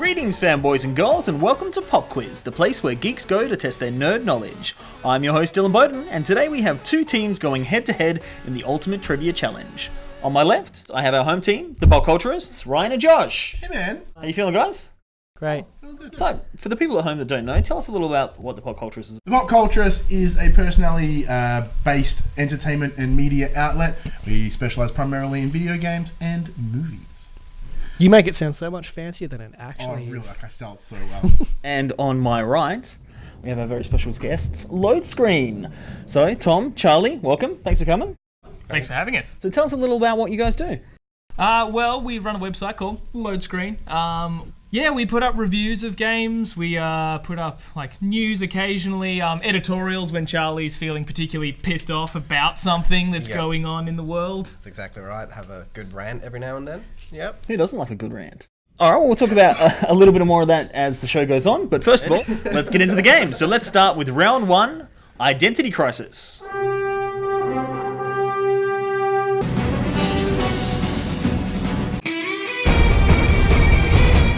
Greetings, fanboys and girls, and welcome to PopQuiz, the place where geeks go to test their nerd knowledge. I'm your host, Dylan Bowden, and today we have two teams going head-to-head in the Ultimate Trivia Challenge. On my left, I have our home team, the PopCulturists, Ryan and Josh. Hey, man. How you feeling, guys? Great. So, for the people at home that don't know, tell us a little about what the PopCulturists is. The PopCulturist is a personality-based entertainment and media outlet. We specialise primarily in video games and movies. You make it sound so much fancier than it actually really, is. like I sell it so well. And on my right, we have our very special guest, Load Screen. So, Tom, Charlie, welcome. Thanks for coming. Thanks for having us. So tell us a little about what you guys do. Well, we run a website called Load Screen. We put up reviews of games. We put up like news occasionally, editorials when Charlie's feeling particularly pissed off about something that's going on in the world. That's exactly right. Have a good rant every now and then. Yep. Who doesn't like a good rant? All right, well, we'll talk about a little bit more of that as the show goes on. But first of all, let's get into the game. So let's start with round one, Identity Crisis.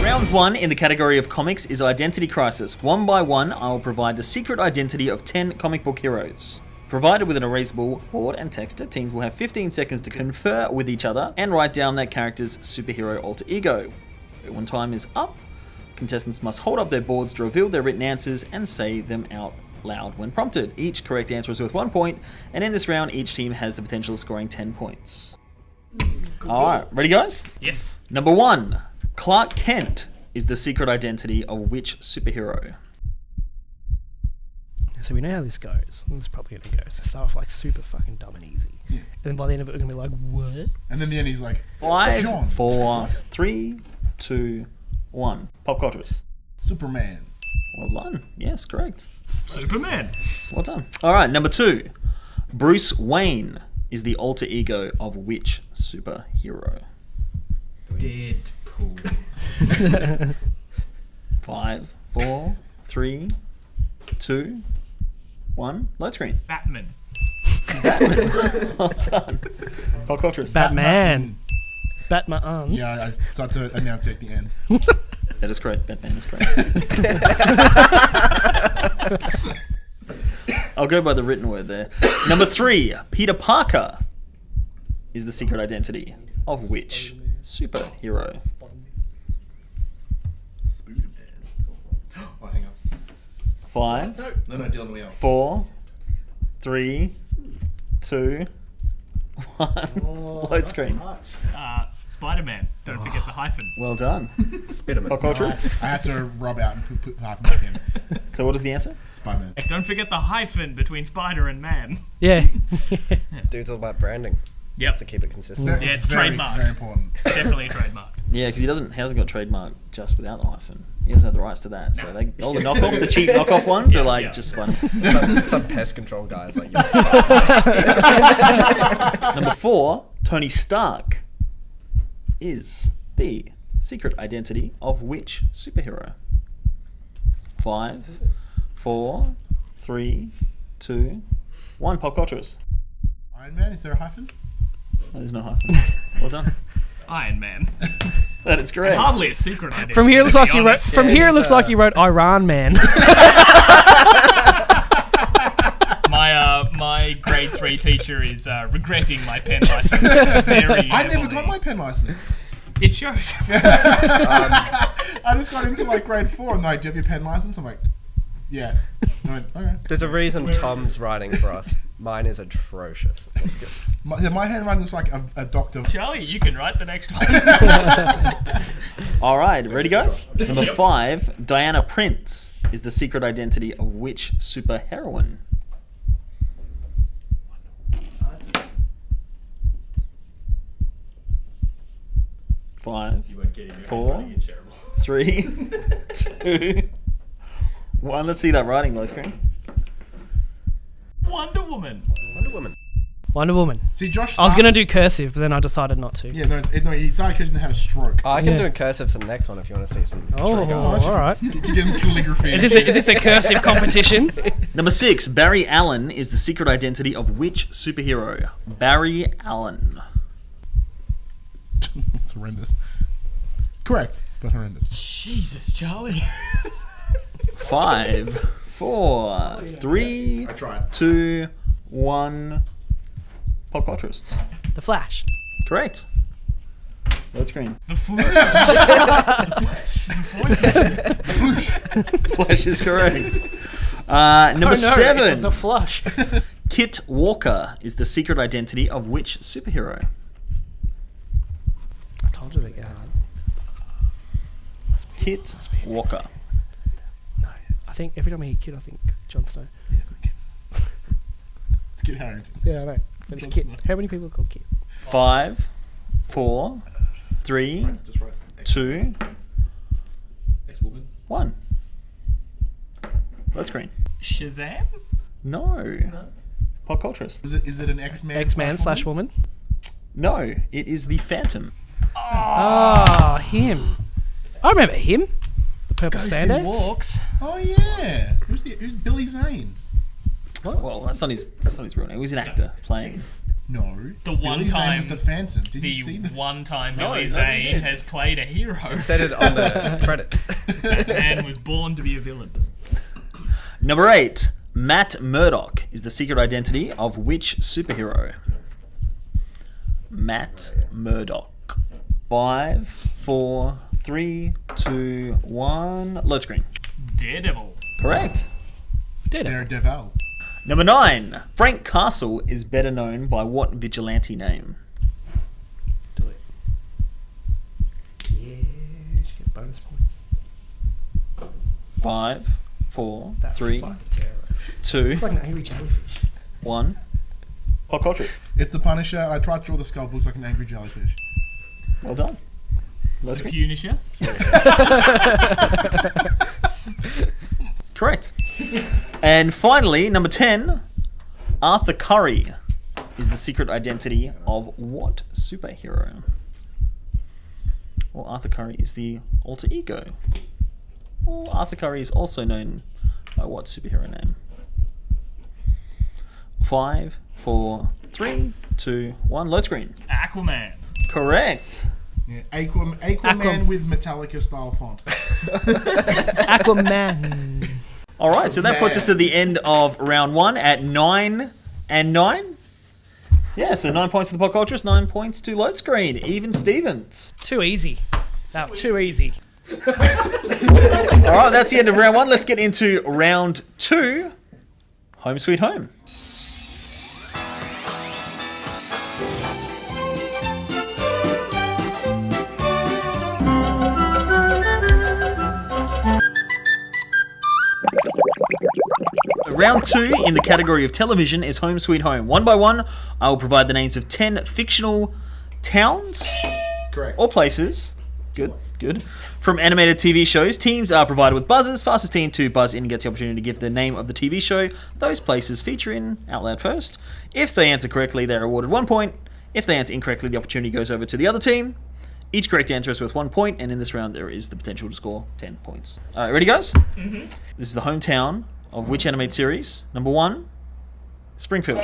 Round one in the category of comics is Identity Crisis. One by one, I will provide the secret identity of 10 comic book heroes. Provided with an erasable board and texter, teams will have 15 seconds to confer with each other and write down their character's superhero alter ego. When time is up, contestants must hold up their boards to reveal their written answers and say them out loud when prompted. Each correct answer is worth 1 point, and in this round, each team has the potential of scoring 10 points. Alright, ready guys? Yes. Number one, Clark Kent is the secret identity of which superhero? So we know how this goes. This is probably going to go. So start off like super fucking dumb and easy. Yeah. And then by the end of it, we're going to be like, what? And then the end, he's like, 5, John. 4, 3, 2, 1. PopCulturists. Superman. Well done. Yes, correct. Superman. Well done. Alright, number two. Bruce Wayne is the alter ego of which superhero? Deadpool. 5, 4, 3, 2, 1. Load screen. Batman. Well done. PopCulturists. Batman. Batman. Yeah, I start to announce it at the end. That is correct. Batman is correct. I'll go by the written word there. Number three. Peter Parker is the secret identity of which superhero? Oh, hang on. 5, No, Dylan, we are. 4, 3, 2, 1. Load screen. Spider-Man. Don't forget the hyphen. Well done. Spiderman. PopCulturists. I had to rub out and put half back in. So what is the answer? Spider-Man. Don't forget the hyphen between spider and man. Yeah. Dude's all about branding. Yep. To keep it consistent. Yeah, it's very, trademarked. very important. Definitely a trademark. Yeah, because he hasn't got trademark just without the hyphen. He doesn't have the rights to that. So all the knockoff, the cheap knockoff ones are like just fun. Some pest control guys like you. Number 4, Tony Stark is the secret identity of which superhero? 5, 4, 3, 2, 1. PopCulturists. Iron Man, is there a hyphen? No, there's no hyphen. Well done. Iron Man. That is correct. Hardly a secret identity. From here, it looks to like be you wrote. honest. From here, it looks like you wrote Iran Man. My grade 3 teacher is regretting my pen license very I never heavily. got my pen license. It shows. I just got into like grade 4 and they're like, do you have your pen license? I'm like, yes. I went, okay. There's a reason Tom's writing for us. Mine is atrocious. My handwriting looks like a doctor. Charlie, you can write the next one. All right, ready, guys? Number 5, Diana Prince is the secret identity of which superheroine? 5, 4, 3, 2, 1. Let's see that writing, low screen. Wonder Woman. Wonder Woman. Wonder Woman. See, Josh. I was going to do cursive, but then I decided not to. Yeah, no, he started because he had a stroke. I can Yeah. do a cursive for the next one if you want to see some. Oh, trigger. all right. He did calligraphy. Is this a cursive competition? Number 6, Barry Allen is the secret identity of which superhero? Barry Allen. It's horrendous. Correct. But horrendous. Jesus, Charlie. 5, 4, 3, I tried. 2, 1. PopCuLTURISTS. The Flash. Correct. Load screen. The flu. Flash is correct. Number Oh, no, 7. It's the Flush. Kit Walker is the secret identity of which superhero? I told you they get hard. Kit Walker. No, I think every time I hear Kid, I think Jon Snow. It's Kit Harington. Yeah, I know. But it's Jon Kid. Snow. How many people are called Kid? 5, 4, 3, Just right. 2, Ex-woman. 1. Load screen. Shazam? No. PopCuLTURISTS. Is it an X-Man? X-Man / woman. No, it is the Phantom. Oh, him. I remember him. The purple Ghost spandex. in Walks. Oh yeah. Who's Billy Zane? Well, that's not his real name. He was an actor playing. No. The one Billy Zane time- was the Phantom. Did you see The that? one time No, Billy no, he Zane didn't. has played a hero. Said it on the credits. That man was born to be a villain. Number 8. Matt Murdock is the secret identity of which superhero? Matt Murdock. 5, 4, 3, 2, 1. Load screen. Daredevil. Correct. Did it? Daredevil. Number 9. Frank Castle is better known by what vigilante name? Do it. Yeah, you should get bonus points. 5, 4, That's 3, fucking terrible. 2, It's like an angry jellyfish. 1. PopCuLTURISTS. It's the Punisher. I tried to draw the skull. It looks like an angry jellyfish. Well done. Load The screen. Punisher. Correct. And finally, number 10, Arthur Curry is the secret identity of what superhero? Well, Arthur Curry is the alter ego. Well, Arthur Curry is also known by what superhero name? 5, 4, 3, 2, 1. Load screen. Aquaman. Correct. Yeah. Aquaman with Metallica style font. Aquaman. All right, so that puts us at the end of round 1 at 9 and 9. Yeah, so 9 points to the PopCuLTURISTS, 9 points to Load Screen. Even Stevens. Too easy. No, too easy. All right, that's the end of round 1. Let's get into round 2. Home Sweet Home. Round 2 in the category of television is Home Sweet Home. One by one, I will provide the names of 10 fictional towns Correct. or places. Good, good. From animated TV shows, teams are provided with buzzers. Fastest team to buzz in gets the opportunity to give the name of the TV show those places feature in out loud first. If they answer correctly, they are awarded 1 point. If they answer incorrectly, the opportunity goes over to the other team. Each correct answer is worth 1 point, and in this round, there is the potential to score 10 points. All right, ready, guys? Mm-hmm. This is the hometown of which animated series? Number 1, Springfield.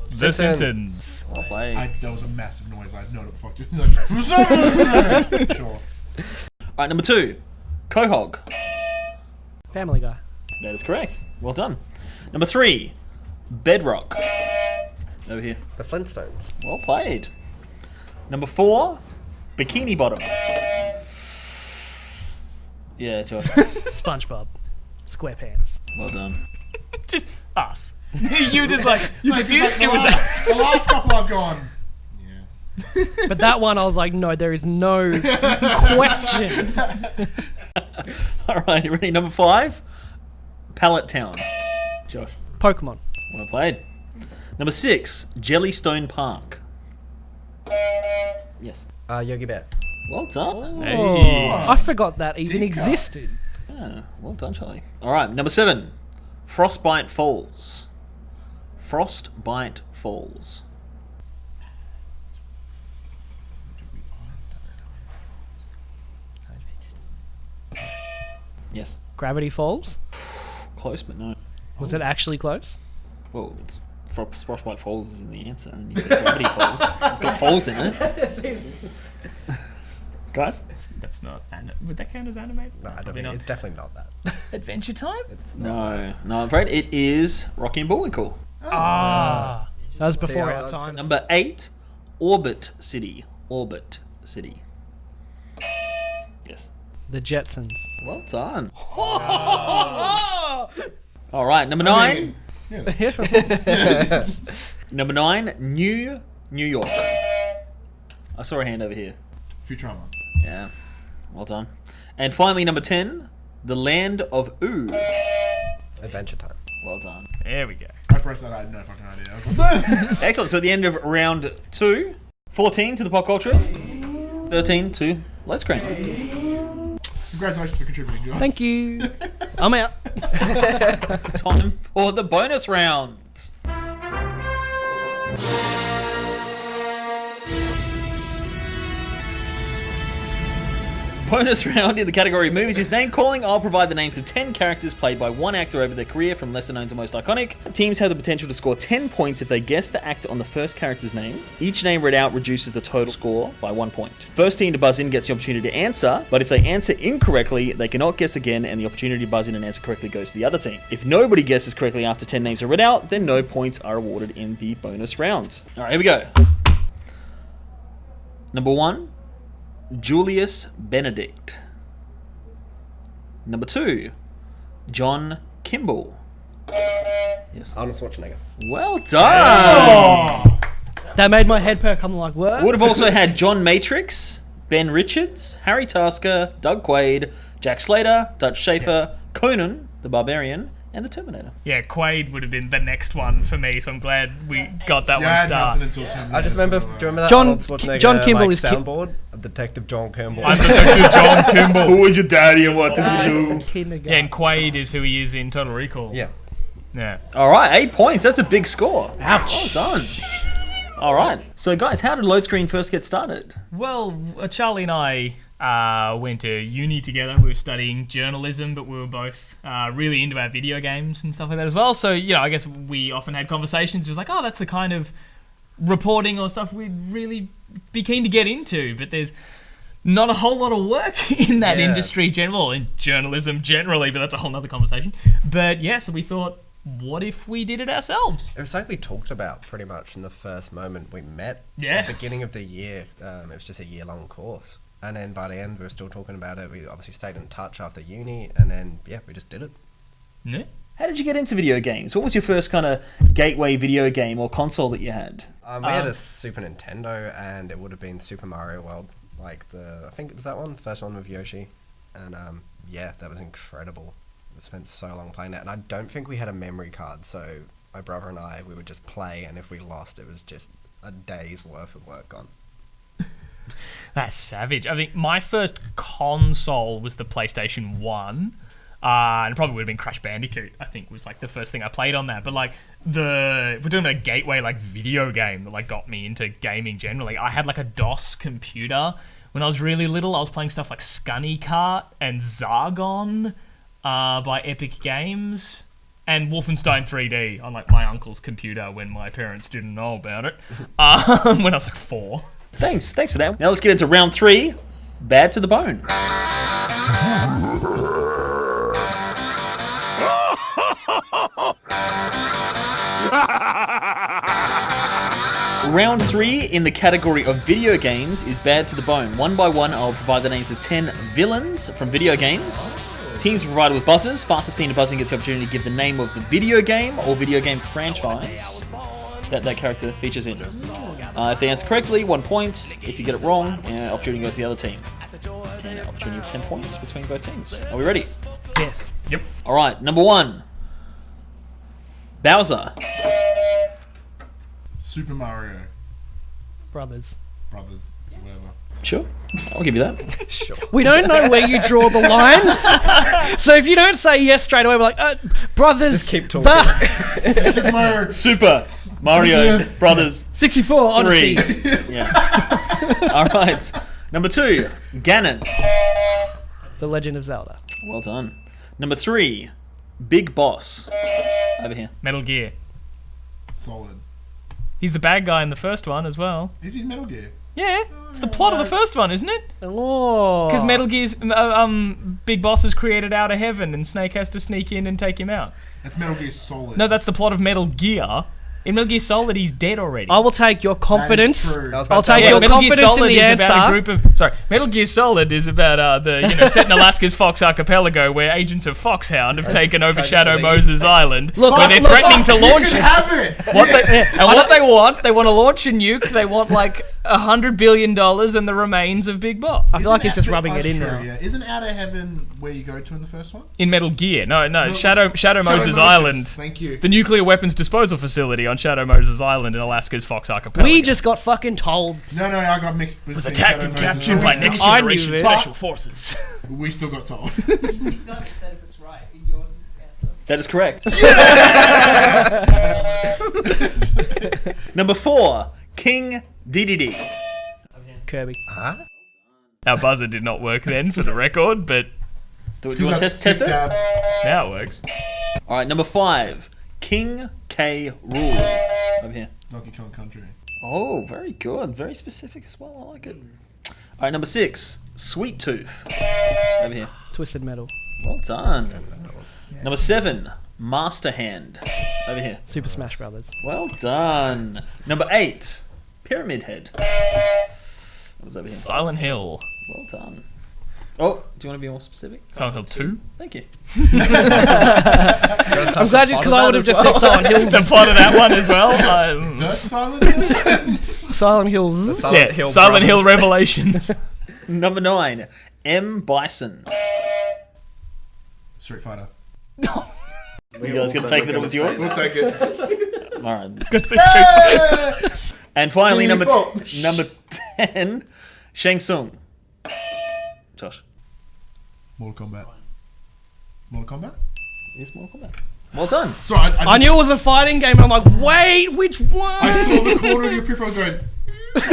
The Simpsons. Well played. That was a massive noise. I know what the fuck you're like. Sure. All right, number 2, Quahog. Family Guy. That is correct. Well done. Number 3, Bedrock. Over here. The Flintstones. Well played. Number 4, Bikini Bottom. Yeah, Josh. SpongeBob. SquarePants. Well done. Just us. You just like, you Like, confused? the It was last- The us. last couple I've gone. Yeah. But that one, I was like, no, there is no question. All right, you ready? Number 5, Pallet Town. Josh. Pokemon. Well played. Number 6, Jellystone Park. Yes. Yogi Bear. Well done. Hey. I forgot that even Dinka. existed. Yeah, well done, Charlie. All right, number 7, Frostbite Falls. Frostbite Falls. Yes. Gravity Falls. Close, but no. Was it actually close? Well, it's Frostbite Falls is in the answer, and you said Gravity Falls. It's got falls in it. Guys? That's not. Would that count as animated? No, I don't Probably think not. it's definitely not that. Adventure Time? It's not. No, I'm afraid it is Rocky and Bullwinkle. That was before I our was- time. Number 8, Orbit City. Orbit City. Yes. The Jetsons. Well done. All right, number 9. Number 9, New York. I saw a hand over here. Futurama. Yeah, well done. And finally, number 10, The Land of Ooh. Adventure Time. Well done. There we go. I pressed that. I had no fucking idea. I was like, Excellent. So at the end of round 2, 14 to the PopCulturist, 13 to Let's Screen. congratulations for contributing, John. Thank you. I'm out. Time for the bonus round. Bonus round in the category of movies is name calling. I'll provide the names of 10 characters played by one actor over their career from lesser known to most iconic. Teams have the potential to score 10 points if they guess the actor on the first character's name. Each name read out reduces the total score by 1 point. First team to buzz in gets the opportunity to answer, but if they answer incorrectly, they cannot guess again and the opportunity to buzz in and answer correctly goes to the other team. If nobody guesses correctly after 10 names are read out, then no points are awarded in the bonus round. Alright, here we go. Number 1. Julius Benedict. Number 2, John Kimball. Yes. Arnold Schwarzenegger. Well done. That made my head perk. I'm like, what? Would have also had John Matrix, Ben Richards, Harry Tasker, Doug Quaid, Jack Slater, Dutch Schaefer, Conan the Barbarian, and the Terminator. Yeah, Quaid would have been the next one for me, so I'm glad we got that Yeah, I one had start. nothing until 10 I just minutes, remember. so, Do you remember that John- Arnold Schwarzenegger, John Kimball like, is Ki- soundboard? Detective John Kimball. I'm Detective John Kimball. Who is your daddy and what does he do? Yeah, and Quaid is who he is in Total Recall. Yeah. Yeah. Alright, 8 points. That's a big score. Ouch. Well done. Alright, so guys, how did Load Screen first get started? Well, Charlie and I went to uni together. We were studying journalism, but we were both really into our video games and stuff like that as well. So, you know, I guess we often had conversations. It was like, oh, that's the kind of reporting or stuff we'd really be keen to get into. But there's not a whole lot of work in that Yeah. industry in journalism generally, but that's a whole nother conversation. But yeah, so we thought, what if we did it ourselves? It was something we talked about pretty much in the first moment we met. Yeah. At the beginning of the year, it was just a year-long course. And then by the end, we were still talking about it. We obviously stayed in touch after uni. And then, yeah, we just did it. Yeah. How did you get into video games? What was your first kind of gateway video game or console that you had? We had a Super Nintendo, and it would have been Super Mario World. Like I think it was that one, the first one with Yoshi. And yeah, that was incredible. We spent so long playing that. And I don't think we had a memory card. So my brother and I, we would just play. And if we lost, it was just a day's worth of work gone. That's savage. I think my first console was the PlayStation 1. And it probably would have been Crash Bandicoot, I think, was like the first thing I played on that. But like if we're doing a gateway like video game that like got me into gaming generally, I had like a DOS computer when I was really little. I was playing stuff like Scunny Kart and Zargon by Epic Games and Wolfenstein 3D on like my uncle's computer when my parents didn't know about it when I was like 4. Thanks for that. Now let's get into round 3, Bad to the Bone. Round 3 in the category of video games is Bad to the Bone. One by one, I'll provide the names of 10 villains from video games. Teams are provided with buzzers. Fastest team to buzzing gets the opportunity to give the name of the video game or video game franchise that character features in. If they answer correctly, 1 point. If you get it wrong, opportunity goes to the other team. And an opportunity of 10 points between both teams. Are we ready? Yes. Yep. Alright, number 1. Bowser. Super Mario Brothers. Brothers, whatever. Sure, I'll give you that. Sure. We don't know where you draw the line. So if you don't say yes straight away, we're like, brothers. Just keep talking. Super Mario. Super Mario Brothers 64, 3. Odyssey. Yeah. Alright, number 2. Ganon. The Legend of Zelda. Well done. Number 3. Big Boss. Over here. Metal Gear. Solid. He's the bad guy in the first one as well. Is he in Metal Gear? Yeah, it's the plot of the first one, isn't it? Oh. Because Metal Gear's Big Boss is created out of heaven, and Snake has to sneak in and take him out. That's Metal Gear Solid. No, that's the plot of Metal Gear. In Metal Gear Solid, he's dead already. I will take your confidence. That is true. I'll take your Metal Gear confidence in Solid the is answer. about a group of Metal Gear Solid is about set in Alaska's Fox Archipelago, where agents of Foxhound have taken over Shadow Moses Island, Look, where they're look, threatening to You launch can it. have it. What they want to launch a nuke. They want like $100 billion and the remains of Big Boss I feel like he's just rubbing it in true, now. Yeah. Isn't Out of Heaven where you go to in the first one? in Metal Gear. No, Shadow Moses Moses. Island. Thank you. The nuclear weapons disposal facility on Shadow Moses Island in Alaska's Fox Archipelago. We just got fucking told. No, I got mixed. was attacked and captured by Next I knew Generation it. Special Forces. We still got told. That is correct. Number 4, King DDD. Kirby. Our buzzer did not work then, for the record, but Do you want to test it? now it works. All right, number 5, King K. Rool. Over here. Donkey Kong Country. Oh, very good. Very specific as well. I like it. All right, number 6, Sweet Tooth. Over here. Twisted Metal. Well done. Number 7, Master Hand. Over here. Super Smash Brothers. Well done. Number 8, Pyramid Head. What was over here? Silent Hill. Well done. Oh, do you want to be more specific? Silent Hill 2? Thank you. I'm glad you, because I would have just said Silent The Hills. plot of that one as well. The Silent Hill? Silent Hills. Silent Hill Revelations. Number 9, M. Bison. Street Fighter. You guys gonna take that it was yours? We'll take it. All right. Gonna say Street And finally, King number Fox. number 10, Shang Tsung. Josh. Mortal Kombat? Is Mortal Kombat. Well done. Sorry, I knew it was a fighting game, and I'm like, wait, which one? I saw the corner of your peripheral going.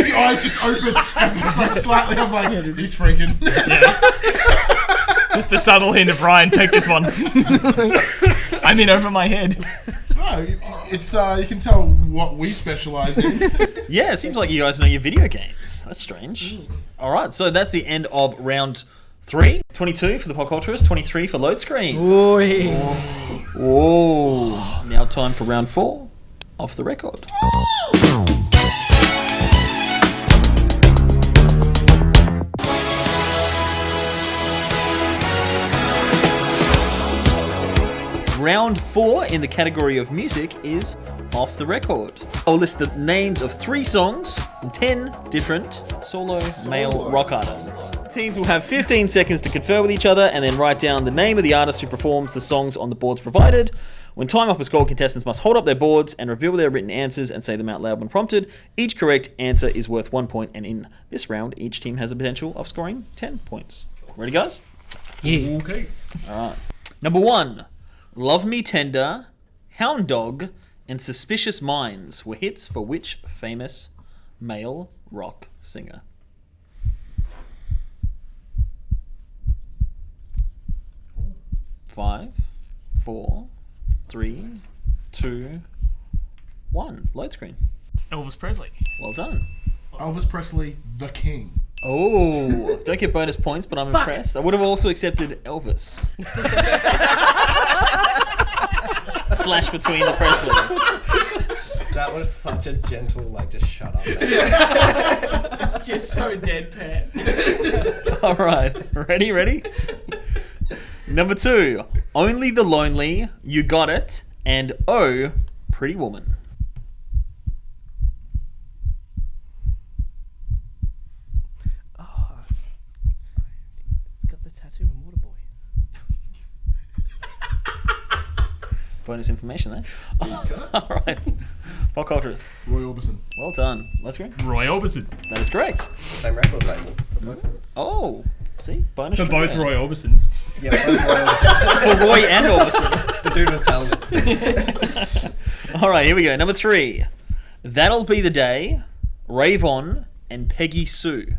Your eyes just open ever so slightly. I'm like, he's freaking. Just the subtle hint of Ryan, take this one. I'm in over my head. No, it's you can tell what we specialize in. Yeah, it seems like you guys know your video games. That's strange. All right, so that's the end of round 3. 22 for the PopCulturists, 23 for Load Screen. Oi. Whoa. Now time for round 4, Off the Record. Round 4 in the category of music is Off the Record. I'll list the names of 3 songs from 10 different solo male rock artists. Teams will have 15 seconds to confer with each other and then write down the name of the artist who performs the songs on the boards provided. When time up is called, contestants must hold up their boards and reveal their written answers and say them out loud when prompted. Each correct answer is worth 1 point, and in this round, each team has the potential of scoring 10 points. Ready, guys? Yeah. Okay. All right. Number 1, Love Me Tender, Hound Dog, and Suspicious Minds were hits for which famous male rock singer? Five, 4, 3, 2, 1. Load screen. Elvis Presley. Well done. Elvis Presley, the King. Oh, don't get bonus points, but I'm impressed. I would have also accepted Elvis. Slash between the Presley. That was such a gentle, just shut up. Just so deadpan. All right, ready? Number 2, Only the Lonely, You Got It, and Oh, Pretty Woman. It's got the tattoo in Waterboy. Bonus information there. All right, PopCulturists. Roy Orbison. Well done. Let's go. Roy Orbison. That is correct. Same record label. Oh, see, bonus. For both trivia. Roy Orbisons. Yeah, both Roy Orbisons. For Roy and Orbison. The dude was talented. All right, here we go. Number 3, That'll Be the Day, Rave On, and Peggy Sue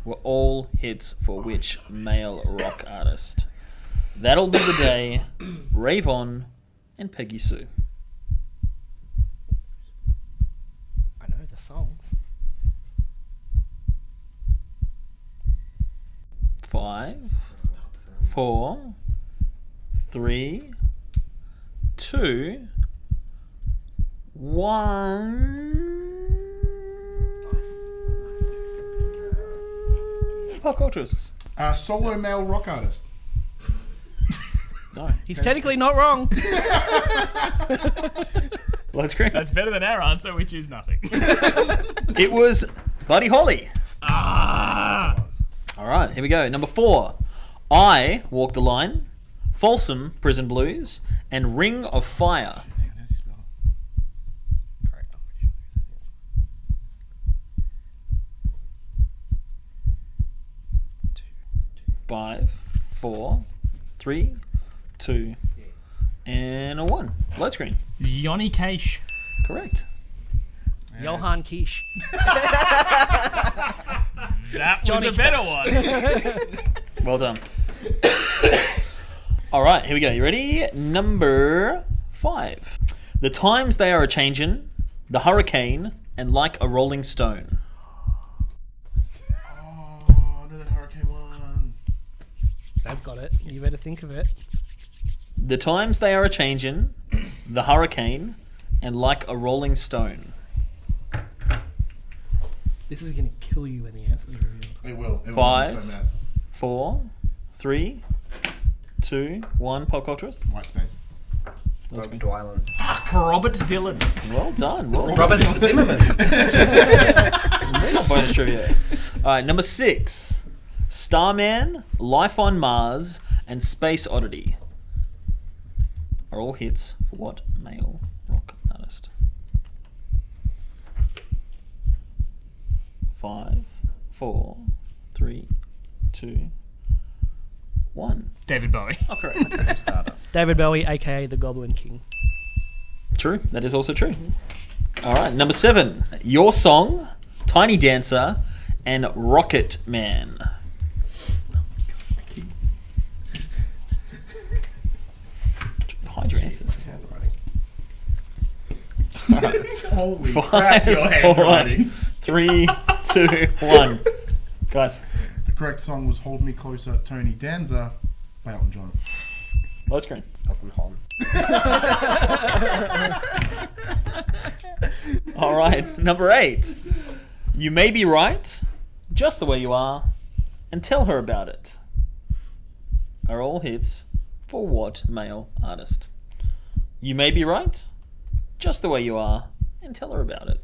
were all hits for which male rock artist? That'll Be the Day, Rave On, and Peggy Sue. I know the songs. 5, 4, 3, 2, 1. Pop culturists. Solo male rock artist. No. He's technically not wrong. Let's go. That's better than our answer, which is nothing. It was Buddy Holly. Ah. All right, here we go. Number 4. I Walk the Line, Folsom Prison Blues, and Ring of Fire. Hang on, how's he spell it? Correct. 5, 4, 3, 2, and a 1. Load screen. Johnny Cash. Correct. Johann Quiche. That was Johnny a better one. Well done. All right, here we go. You ready? Number 5. The times they are a changin', the hurricane, and like a rolling stone. Oh, I know that hurricane one. I've got it. You better think of it. The times they are a changin', the hurricane, and like a rolling stone. This is going to kill you when the answers are revealed. It will. It will. 5, I'm so mad. 4, 3, 2, 1. Pop culturist. White space. Let's Bob go. Dylan. Robert Dylan. Well done. Well done. Robert Zimmerman. Bonus trivia. All right, number 6. Starman, Life on Mars, and Space Oddity are all hits for what male rock artist? 5, 4, 3, 2, 1. David Bowie. Oh, correct. Stardust. David Bowie, aka the Goblin King. True. That is also true. All right, number 7. Your Song, Tiny Dancer, and Rocket Man. Hide your answers. Holy 5, 4, 3, 2, 1. Guys, The correct song was "Hold Me Closer, Tony Danza" by Elton John. load screen. Elton Hon. All right, number 8. You may be right, just the way you are, and tell her about it. Are all hits for what male artist? You may be right, just the way you are, and tell her about it.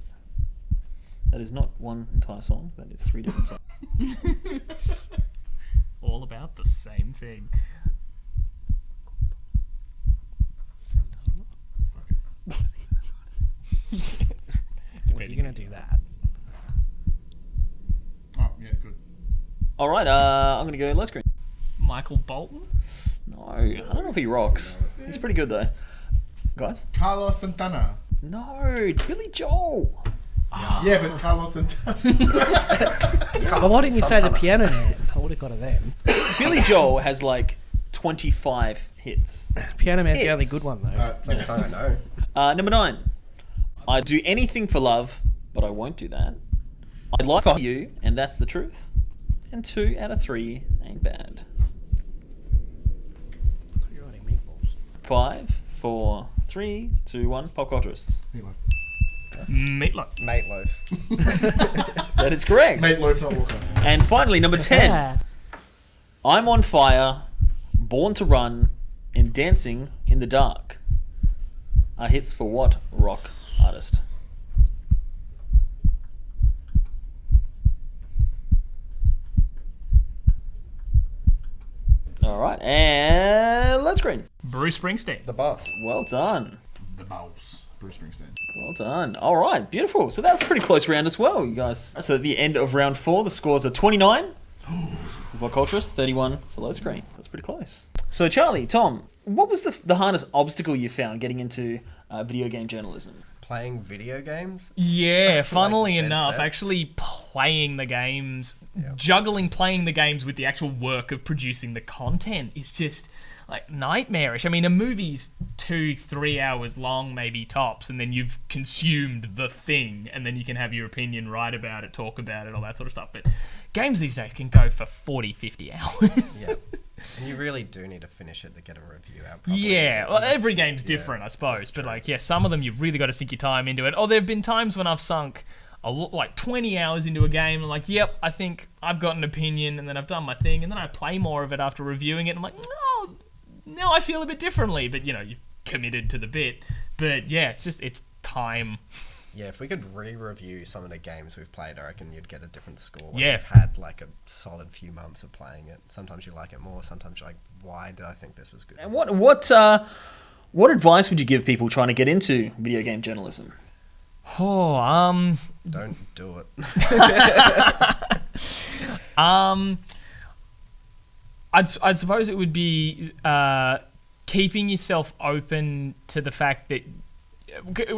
That is not one entire song. That is 3 different songs. All about the same thing. Well, you're going to do that. Oh, yeah, good. All right, I'm going to go low screen. Michael Bolton. No, I don't know if he rocks. He's pretty good though. Guys? Carlos Santana. No, Billy Joel. Yeah, but Carlos Santana. Well, why didn't you say the Piano Man? I would have got it then. Billy Joel has like 25 hits. Piano Man's the only Hits. good one, though. It's like a song I know. Number 9. I'd do anything for love, but I won't do that. I'd like for you, and that's the truth. And 2 out of 3 ain't bad. You're writing meatballs. 5, 4, 3, 2, 1. Pop culturists. Meatloaf. Meatloaf. That is correct. Meatloaf, not Walker. And finally, number 10. Yeah. I'm on fire, born to run, and dancing in the dark are hits for what rock artist? All right, and let's green. Bruce Springsteen. The Boss. Well done. The Mouse. Bruce Springsteen. Well done. All right, beautiful. So that's a pretty close round as well, you guys. So at the end of round 4, the scores are 29 for Culturist, 31 for Load Screen. That's pretty close. So Charlie, Tom, what was the hardest obstacle you found getting into video game journalism? Playing video games? Yeah, funnily Like, enough, that's it. actually playing the games, Yeah. juggling playing the games with the actual work of producing the content is just like nightmarish. I mean, a movie's 2-3 hours long, maybe tops, and then you've consumed the thing, and then you can have your opinion, write about it, talk about it, all that sort of stuff. But games these days can go for 40-50 hours. Yeah. And you really do need to finish it to get a review out properly. Yeah, well, every game's different, I suppose. But, like, yeah, some of them you've really got to sink your time into it. Or there have been times when I've sunk like 20 hours into a game and like, yep, I think I've got an opinion, and then I've done my thing, and then I play more of it after reviewing it, and I'm like, no, now I feel a bit differently. But, you know, you've committed to the bit. But, yeah, it's time. Yeah, if we could re-review some of the games we've played, I reckon you'd get a different score. Once Yeah. you've had like a solid few months of playing it. Sometimes you like it more, sometimes you're like, why did I think this was good? And what advice would you give people trying to get into video game journalism? Oh, Don't do it. I'd suppose it would be keeping yourself open to the fact that,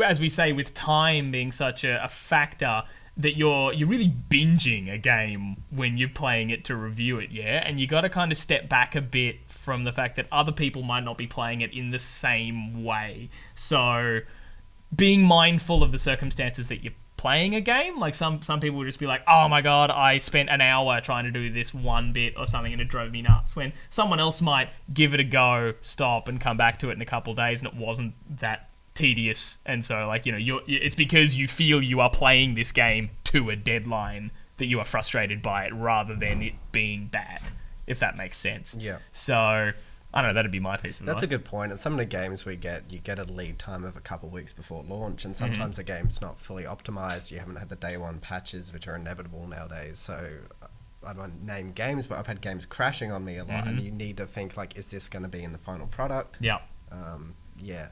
as we say, with time being such a factor, that you're really binging a game when you're playing it to review it, yeah? And you got to kind of step back a bit from the fact that other people might not be playing it in the same way. So being mindful of the circumstances that you're playing a game. Like some people will just be like, oh my god, I spent an hour trying to do this one bit or something and it drove me nuts. When someone else might give it a go, stop, and come back to it in a couple of days, and it wasn't that tedious. And so, like, you know, it's because you feel you are playing this game to a deadline that you are frustrated by it, rather than it being bad, if that makes sense. Yeah. So I don't know, that'd be my piece of advice. That's a good point. And some of the games you get a lead time of a couple of weeks before launch, and sometimes the game's not fully optimized. You haven't had the day one patches, which are inevitable nowadays. So I don't name games, but I've had games crashing on me a lot, and you need to think, like, is this going to be in the final product? Yeah. Yeah.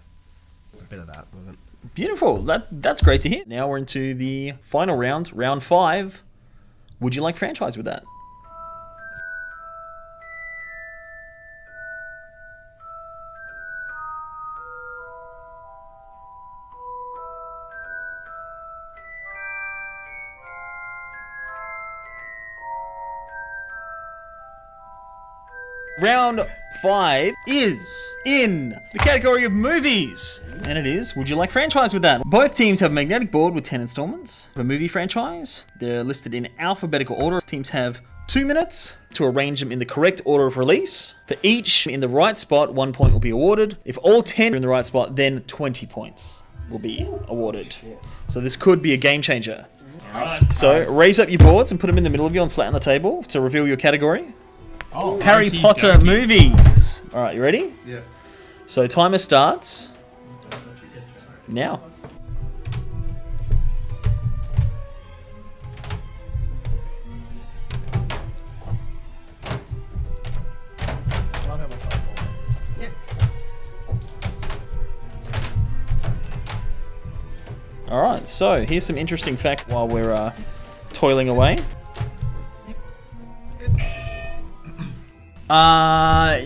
It's a bit of that, wasn't it? Beautiful. That's great to hear. Now we're into the final round, round 5. Would you like franchise with that? Round 5 is in the category of movies. And it is, would you like franchise with that? Both teams have a magnetic board with 10 installments of a movie franchise. They're listed in alphabetical order. Teams have 2 minutes to arrange them in the correct order of release. For each in the right spot, 1 point will be awarded. If all 10 are in the right spot, then 20 points will be awarded. So this could be a game changer. So raise up your boards and put them in the middle of you and flat on the table to reveal your category. Oh, Harry Okey Potter dokey. movies. All right, you ready? yeah. So timer starts now. All right, so here's some interesting facts while we're toiling away.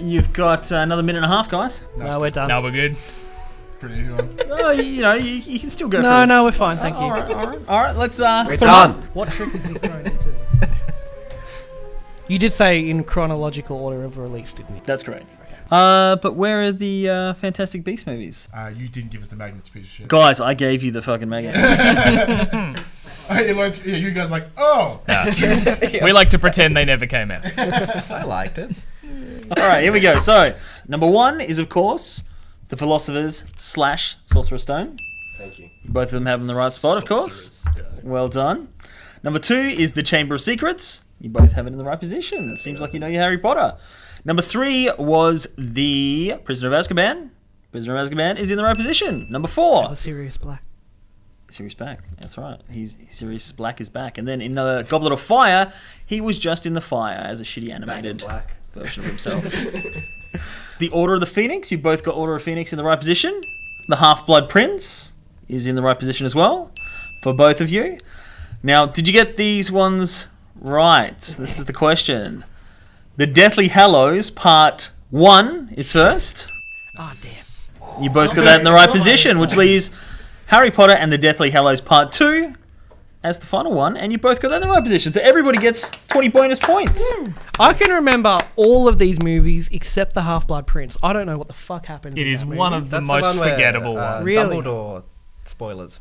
You've got another minute and a half, guys. No, we're done. No, we're good. It's a pretty easy one. Oh, you know, you can still go for No, it. no, we're fine. Thank you. All right. Let's We're put 'em done. up. What trick is he throwing into? You did say in chronological order of release, didn't you? That's correct. But where are the Fantastic Beasts movies? You didn't give us the magnets piece of shit. Guys, I gave you the fucking magnet. You guys like, oh! We like to pretend they never came out. I liked it. All right, here we go. So, number 1 is, of course, the Philosopher's / Sorcerer's Stone. Thank you. Both of them have them in the right spot, of course. Well done. Number 2 is the Chamber of Secrets. You both have it in the right position. It seems like you know your Harry Potter. Number 3 was the Prisoner of Azkaban. Prisoner of Azkaban is in the right position. Number 4. Sirius Black. Sirius Black. That's right. Sirius Black is back. And then in the Goblet of Fire, he was just in the fire as a shitty animated Black. version of himself. The Order of the Phoenix. You both got Order of Phoenix in the right position. The Half-Blood Prince is in the right position as well for both of you. Now, did you get these ones right? This is the question. The Deathly Hallows Part 1 is first. Oh, damn. You both got that in the right position, which leaves Harry Potter and the Deathly Hallows Part 2 as the final one, and you both got that in the right position. So everybody gets 20 bonus points. I can remember all of these movies except the Half-Blood Prince. I don't know what the fuck happens. It in is that one movie. of the That's most one where, forgettable ones. Really? Dumbledore spoilers.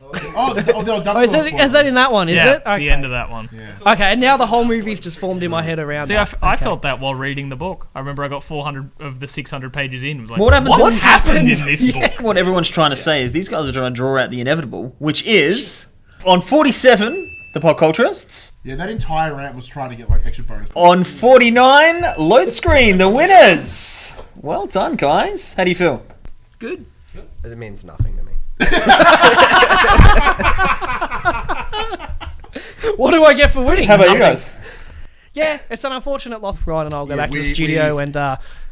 Oh, the Oh, is that in that one? Is Yeah, it? it's the end of that one. Yeah. Okay, and now the whole movie's just formed in my head around. See, that. I Okay. felt that while reading the book. I remember I got 400 of the 600 pages in. It was like, What happened to what's this- happened in this book? What everyone's trying to say is these guys are trying to draw out the inevitable, which is on 47, the PopCulturists. Yeah, that entire rant was trying to get like extra bonus. On 49, Load Screen, the winners. Well done, guys. How do you feel? Good. It means nothing to me. What do I get for winning? How about you Nothing. guys? Yeah, it's an unfortunate loss. Ryan and I'll go Yeah, back to the we- studio and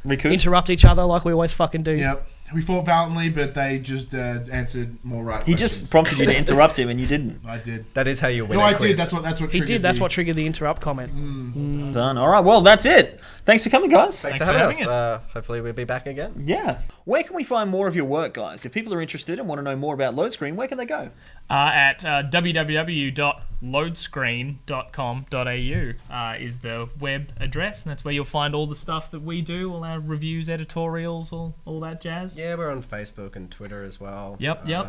Recoup? interrupt each other like we always fucking do. Yep. We fought valiantly, but they just answered more right He questions. just prompted you to interrupt him and you didn't. I did. That is how you win. No, a I quiz. did. That's what He triggered did. That's the- what triggered the interrupt comment. Done. All right, well, that's it. Thanks for coming, guys. Thanks Thanks for for having having us. Hopefully we'll be back again. Yeah. Where can we find more of your work, guys? If people are interested and want to know more about Load Screen, where can they go? At www.loadscreen.com.au is the web address, and that's where you'll find all the stuff that we do, all our reviews, editorials, all that jazz. Yeah, we're on Facebook and Twitter as well. Yep. Yeah,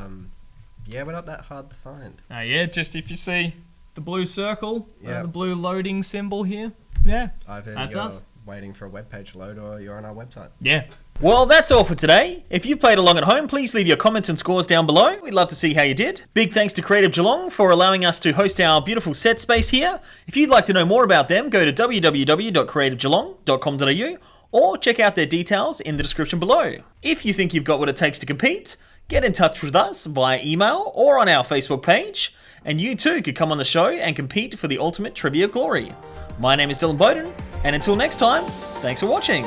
we're not that hard to find. Yeah, just if you see the blue circle, Yeah. the blue loading symbol here, yeah, Either That's you're us. waiting for a web page to load or you're on our website. yeah. Well, that's all for today. If you played along at home, please leave your comments and scores down below. We'd love to see how you did. Big thanks to Creative Geelong for allowing us to host our beautiful set space here. If you'd like to know more about them, go to www.creativegeelong.com.au or check out their details in the description below. If you think you've got what it takes to compete, get in touch with us via email or on our Facebook page, and you too could come on the show and compete for the ultimate trivia glory. My name is Dylan Bowden, and until next time, thanks for watching.